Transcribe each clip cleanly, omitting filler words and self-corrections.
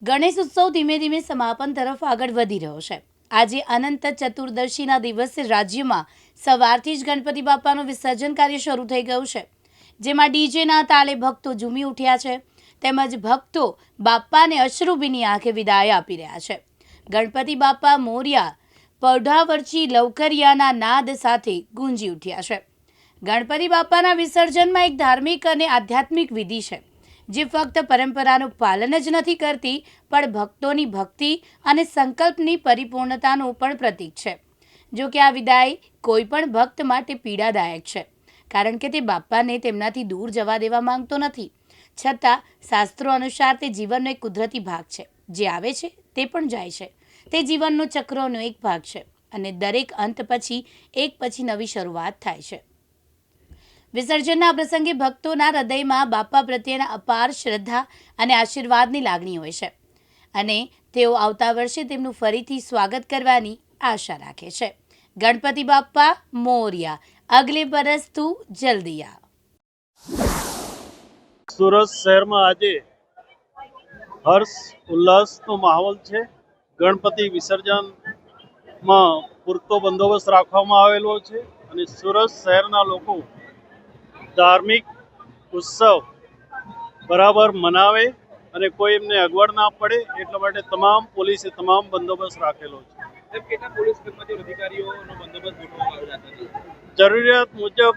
ગણેશ ઉત્સવ ધીમે ધીમે સમાપન તરફ આગળ વધી રહ્યો છે। આજે અનંત ચતુર્દશીના દિવસે રાજ્યમાં સવારથી જ ગણપતિ બાપાનું વિસર્જન કાર્ય શરૂ થઈ ગયું છે, જેમાં ડીજેના તાલે ભક્તો ઝૂમી ઉઠ્યા છે, તેમજ ભક્તો બાપાને અશ્રુભીની આંખે વિદાય આપી રહ્યા છે। ગણપતિ બાપા મોર્યા પૌઢાવર્ચી લવકરિયાના નાદ સાથે ગુંજી ઉઠ્યા છે। ગણપતિ બાપાના વિસર્જનમાં એક ધાર્મિક અને આધ્યાત્મિક વિધિ છે, જે ફક્ત પરંપરાનું પાલન જ નથી કરતી, પણ ભક્તોની ભક્તિ અને સંકલ્પની પરિપૂર્ણતાનું પણ પ્રતીક છે। જો કે આ વિદાય કોઈ પણ ભક્ત માટે પીડાદાયક છે, કારણ કે તે બાપાને તેમનાથી દૂર જવા દેવા માંગતો નથી। છતાં શાસ્ત્રો અનુસાર તે જીવનનો એક કુદરતી ભાગ છે, જે આવે છે તે પણ જાય છે। તે જીવનનો ચક્રનો એક ભાગ છે અને દરેક અંત પછી એક પછી નવી શરૂઆત થાય છે। વિસર્જનના પ્રસંગે ભક્તોના હૃદયમાં બાપા પ્રત્યેના અપાર શ્રદ્ધા અને આશીર્વાદની લાગણી હોય છે, અને તેઓ આવતા વર્ષે તેમનું ફરીથી સ્વાગત કરવાની આશા રાખે છે। ગણપતિ બાપા મોર્યા, અગલે બરસ તું જલ્દી આ। સુરત શહેરમાં આજે હર્ષ ઉલ્લાસનો માહોલ છે। ગણપતિ વિસર્જનમાં પૂરતો બંદોબસ્ત રાખવામાં આવેલો છે અને સુરત શહેરના લોકો ધાર્મિક ઉત્સવ બરાબર મનાવે અને કોઈ એમને અગવડ ના પડે એટલા માટે પોલીસે તમામ બંદોબસ્ત રાખેલો છે। કેટલા પોલીસ કર્મચારીઓ અધિકારીઓનો બંદોબસ્ત ગોઠવવામાં આવ્યો છે? જરૂરિયાત મુજબ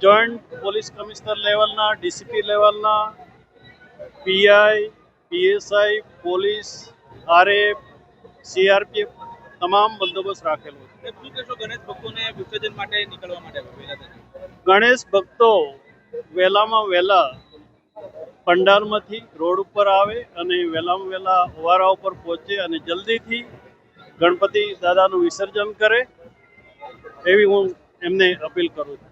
જોઈન્ટ પોલીસ કમિશનર લેવલના, ડીસીપી લેવલના, PI, PSI, police, RF, CRPF તમામ બંદોબસ્ત રાખેલો છે। શું કહેશો ગણેશ ભક્તોને વિસર્જન માટે નીકળવા માટે? ગણેશ ભક્તો વહેલામાં વહેલા પંડાલમાંથી રોડ ઉપર આવે અને વહેલામાં વહેલા ઓવારા ઉપર પહોંચે અને જલ્દીથી ગણપતિ દાદાનું વિસર્જન કરે, એવી હું એમને અપીલ કરું છું।